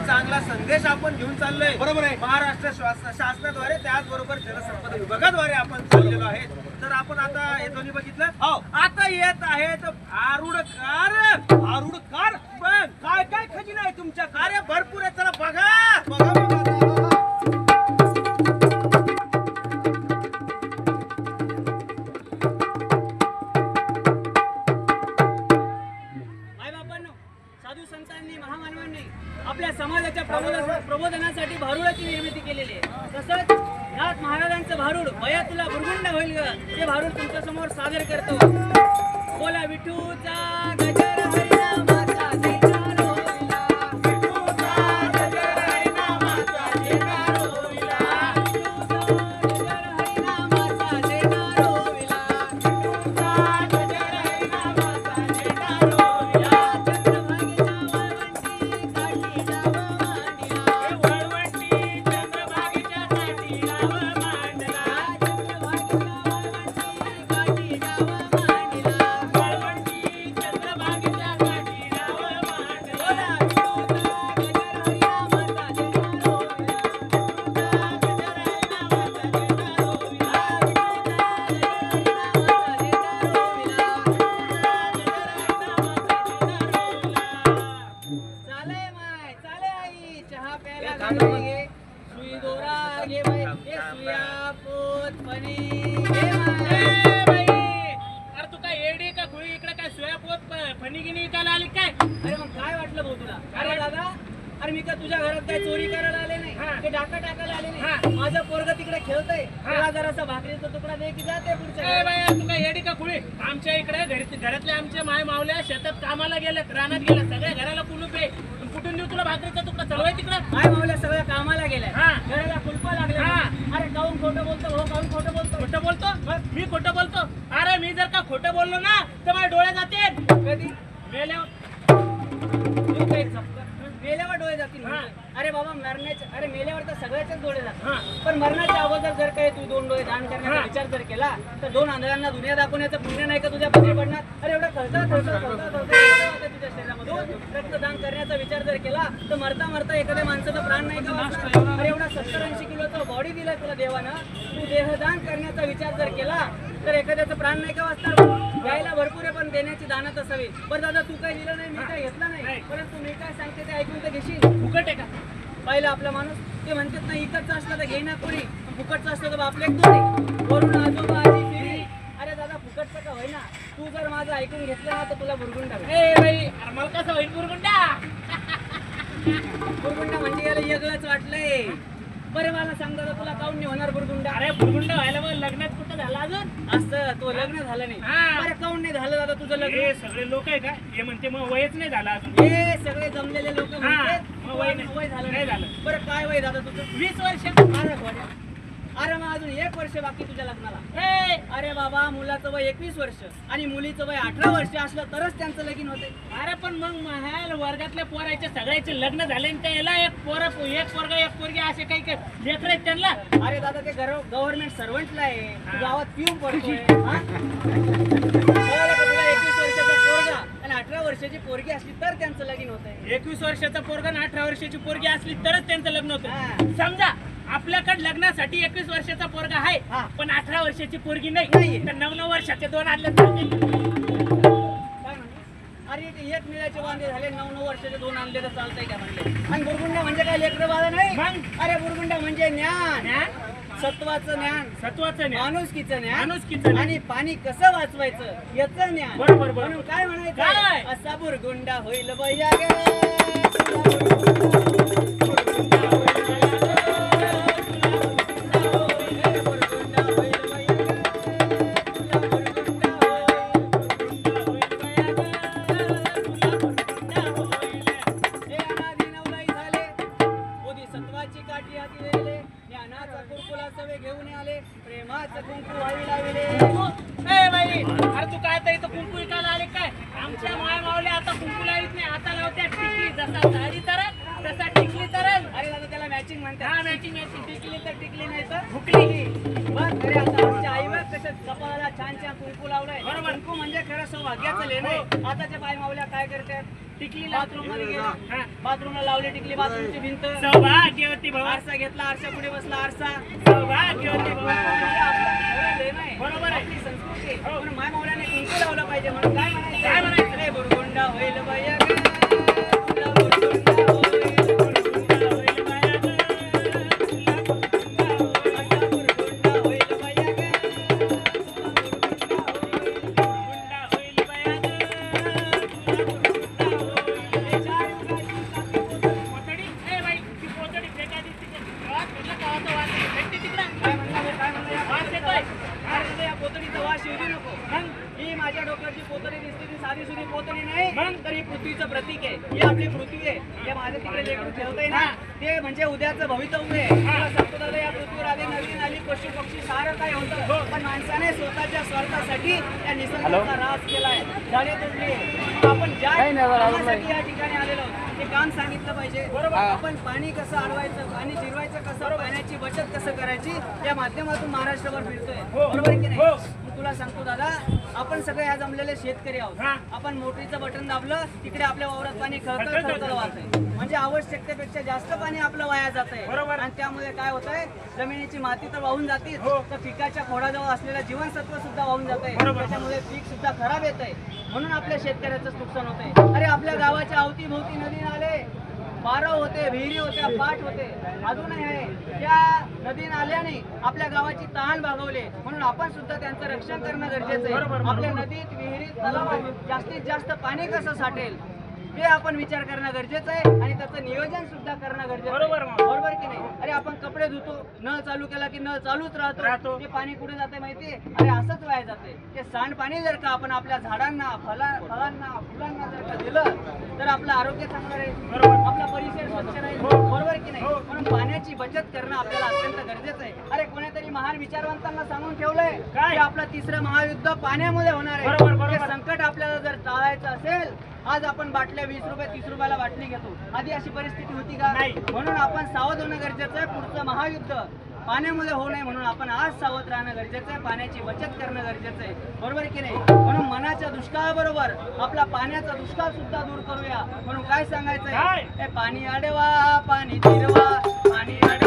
चांगला संदेश आपण घेऊन चाललोय. बरोबर आहे. महाराष्ट्र शासनाद्वारे त्याचबरोबर जलसंपदा विभागाद्वारे आपण चाललेलो आहे. तर आपण आता हे दोन्ही बघितलं. आता येत आहेत भारुडकार. भारुडकार बघ काय काय खजिना आहे तुमच्या? अरे भरपूर आहे, चला बघा बघा बघा. साधू संतांनी महामानवांनी आपल्या समाजाच्या प्रबोधनासाठी भारुडाची निर्मिती केलेली आहे. तसंच नाथ महाराजांचं भारुड बयातुला बुरगुंड होईल ते भारुड तुमच्या समोर सादर करतो. बोला विठूचा गजर हरिनामाचा जयकार होईला. विठूचा गजर हरिनामाचा जयकार होईला. विठूचा गजर हरिनामाचा जयकार होईला. विठूचा गजर हरिनामाचा जयकार होईला. अरे मी का तुझ्या घरात काय चोरी करायला आले नाही, ते डाका टाकायला आले नाही. माझं पोरग तिकडे खेळतय, त्याला जरासा भाकरीचा तुकडा दे की जाते पुढच्या. तू काय येडी का खुळी? आमच्या इकडे घरातले आमचे माय मावल्या शेतात कामाला गेलेत, रानात गेल्या, सगळ्या घराला कुलूप आहे. कुठून देऊ तुला भाकरीचा तुकडा? चलवाय तिकडं. माय मावल्या सगळ्या कामाला गेल्या, घराला कुलपा लागले. अरे काऊन खोटं बोलतो भाऊ? काऊन खोटं बोलतो? खोटं बोलतो? मी खोटं बोलतो? अरे मी जर का खोटं बोललो ना तर माझ्या डोळे जाते. कधी मेल्यावर डोळे जातील. अरे बाबा मरण्याचे, अरे मेल्यावर तर सगळ्याच्याच डोळे जातात, पण मरण्याच्या अगोदर जर काही तू 2 डोळे दान करण्याचा विचार जर केला तर 2 आंधळ्यांना दुनिया दाखवण्याचं पुण्य नाही का तुझ्या पदरी पडणार? अरे एवढा तुझ्या शरीरामधून रक्तदान करण्याचा विचार जर केला तर मरता मरता एखाद्या माणसाचा प्राण नाही का वाचणार? अरे एवढा 70-80 किलोचा बॉडी दिला तुला देवानं, तू देहदान करण्याचा विचार जर केला तर एखाद्याचं प्राण नाही का वाचणार? घ्यायला भरपूर आहे पण देण्याची दानत असावी. बरं दादा तू काय दिलं नाही, मी काय घेतलं नाही, परंतु मी काय सांगते ते ऐकून तर घेशील. फुकट आहे का? पहिला आपला माणूस ते म्हणतात ना, इकडचं असलं तर घे ना कोणी, फुकटचं असलं तर आपले एक दोन्ही वरून आजोबा आजी फिरी. अरे दादा फुकटचं का होईना, तू जर माझं ऐकून घेतलं ना तर तुला बुरगुंडा बाई. मला कसं होईल बुरगुंडा? बुरगुंडा म्हणजे याला वेगळंच वाटलंय. बरं मला सांग दादा तुला काऊन नाही होणार बुरगुंडा? अरे बुरगुंडा व्हायला मग लग्नात कुठं झालं अजून? असं तो लग्न झालं नाही. अरे काऊन नाही झालं दादा तुझं लग्न? हे सगळे लोक आहे का हे म्हणते मग वयच नाही झालं अजून. हे सगळे जमलेले लोक वय झालं नाही झालं. बरं काय वय दादा तुझं? 20 वर्ष. अरे मग अजून 1 वर्ष बाकी तुझ्या लग्नाला. अरे बाबा मुलाचं वय 21 वर्ष आणि मुलीचं वय 18 वर्ष असलं तरच त्यांचं लगीन होते. अरे पण मग ह्या वर्गातल्या पोराचे सगळ्याचे लग्न झाले त्याला एक पोरगा एक पोरगी असे काही लेकर आहेत त्यांना. अरे दादा ते गव्हर्नमेंट सर्वंटला आहे, गावात पिऊन पडतोय. 21 वर्षाचा पोरगा आणि 18 वर्षाची पोरगी असली तर त्यांचं लगीन होतंय. 21 वर्षाचा पोरगा आणि 18 वर्षाची पोरगी असली तरच त्यांचं लग्न होतं. समजा आपल्याकडे लग्नासाठी 21 वर्षाचा पोरगा आहे पण 18 वर्षाची पोरगी नाही, तर 9 वर्षाचे 2 आणले. अरे ते 1 मिळाचे वांदे झाले, 9 वर्षाचे 2 आणले तर चालतंय का म्हणले? आणि बुरगुंडा म्हणजे काय लेकरं बाळा नाही. अरे बुरगुंडा म्हणजे ज्ञान, सत्वाचं ज्ञान, माणुसकीचं ज्ञान आणि पाणी कसं वाचवायचं याचं ज्ञान. म्हणून काय म्हणायचं? असा बुरगुंडा होईल बया गे. घेऊन आले प्रेमाचं कुंकू वाळी लावले. अरे तू काय इथं कुंकू विकायला आले काय? आमच्या माय मावले आता कुंकू लावित नाही, आता लावत्या टिकली. जसा साडी तरच तसा टिकली तरच. अरे दादा त्याला मॅचिंग म्हणतात. हा मॅचिंग टिकली तर टिकली नाही तर भुकली. बस अरे आता आमच्या आईवर कसं कपाळाला छान छान कुंकू लावलंय. कुंकू म्हणजे खरं सौभाग्याचं लेणं आहे. आताच्या बाय मावल्या काय करतात? टिकलीला बाथरूम मध्ये गेला हा. बाथरूमला लावली टिकली बाथरूमची भिंत सौभाग्यवती भव आरसा घेतला आरसा पुढे बसला आरसा सौभाग्यवती भव म्हणजे आपलं खरं लय नाही. बरोबर आहे. आपली संस्कृती आहे. म्हणून माय मावल्याने कुंकू लावलं पाहिजे म्हणून काय म्हणायचं काय म्हणायचं? रे बुरगुंडा होईल बाया ग, तुला बुरगुंडा होईल. गुंडा होईल बाया ग, तुला गुंडा होईल. असा बुरगुंडा होईल बाया ग, तुला बुरगुंडा होईल. गुंडा होईल बाया ग, तुला गुंडा होईल. हे चार युगाची साखर पोतळी. पोतडी ए बाई ती पोतडी फेकायची तिथे गावात म्हटलं गावाचा वास येतो. फेकते तिकडं काय म्हणलं या वास येतोय. काय म्हणलं या पोतळीचा वास येऊ दे नको. मग ही माझ्या डोक्याची पोतळी दिसते ती साधी सुधी पोतळी नाही मग? तर ही पृथ्वीचं प्रतीक आहे. ही आपली पृथ्वी आहे. हे माझ्या तिकडे लेकरू ठेवतंय ना ते म्हणजे उद्याचं भवितव्य आहे. तुला सांगतो दादा या पृथ्वीवर आधी नदी नाली पशु पक्षी सारं काय होतं पण माणसाने स्वतःच्या स्वार्थासाठी या निसर्गाचा ऱ्हास केलाय झाडे तोडली. आपण ज्या कामासाठी या ठिकाणी आलेलो आहोत ते काम सांगितलं पाहिजे. आपण पाणी कसं अडवायचं पाणी जिरवायचं कसं पाण्याची बचत कसं करायची या माध्यमातून महाराष्ट्रभर फिरतोय बरोबर आहे की नाही. मी तुला सांगतो दादा आपण सगळे ह्या जमलेले शेतकरी आहोत. आपण मोटरीचं बटन दाबलं तिकडे आपल्या वावरात पाणी खळखळ खळखळ वाहतंय म्हणजे आवश्यकतेपेक्षा जास्त पाणी आपलं वाया जात आहे आणि त्यामुळे काय होतंय जमिनीची माती तर वाहून जाते तर पिकाच्या खोडाजवळ असलेलं जीवनसत्व सुद्धा वाहून जात आहे. त्याच्यामुळे पीक सुद्धा खराब येत आहे म्हणून आपल्या शेतकऱ्याचं नुकसान होत आहे. अरे आपल्या गावाच्या अवतीभोवती नदी नाले बारव होते विहिरी होत्या पाट होते अजूनही आहे. त्या नदी नाल्याने आपल्या गावाची तहान भागवली म्हणून आपण सुद्धा त्यांचं रक्षण करणं गरजेचं आहे. आपल्या नदीत विहिरीत तलावात जास्तीत जास्त पाणी कसं साठेल हे आपण विचार करणं गरजेचं आहे आणि त्याचं नियोजन सुद्धा करणं गरजेचं आहे. बरोबर की नाही. अरे आपण कपडे धुतो नळ चालू केला की नळ चालूच राहतो ते पाणी कुठे जाते माहितीये अरे असंच वाया जाते. ते सांडपाणी जर का आपण आपल्या झाडांना फळांना फुलांना जर का दिलं तर आपलं आरोग्य चांगलं राहील आपला परिसर स्वच्छ राहील बरोबर की नाही. म्हणून पाण्याची बचत करणं आपल्याला अत्यंत गरजेचं आहे. अरे कोणीतरी महान विचारवंतांना सांगून ठेवलंय की आपलं तिसरं महायुद्ध पाण्यामुळे होणार आहे. हे संकट आपल्याला जर टाळायचं असेल आज आपण बाटल्या 20 रुपये 30 रुपयाला बाटली घेतो आधी अशी परिस्थिती होती का म्हणून आपण सावध होणं गरजेचं आहे. पुढचं महायुद्ध पाण्यामुळे होऊ नये म्हणून आपण आज सावध राहणं गरजेचं आहे. पाण्याची बचत करणं गरजेचं आहे बरोबर की नाही. म्हणून मनाच्या दुष्काळाबरोबर आपला पाण्याचा दुष्काळ सुद्धा दूर करूया म्हणून काय सांगायचंय पाणी अडवा पाणी जिरवा पाणी अडवा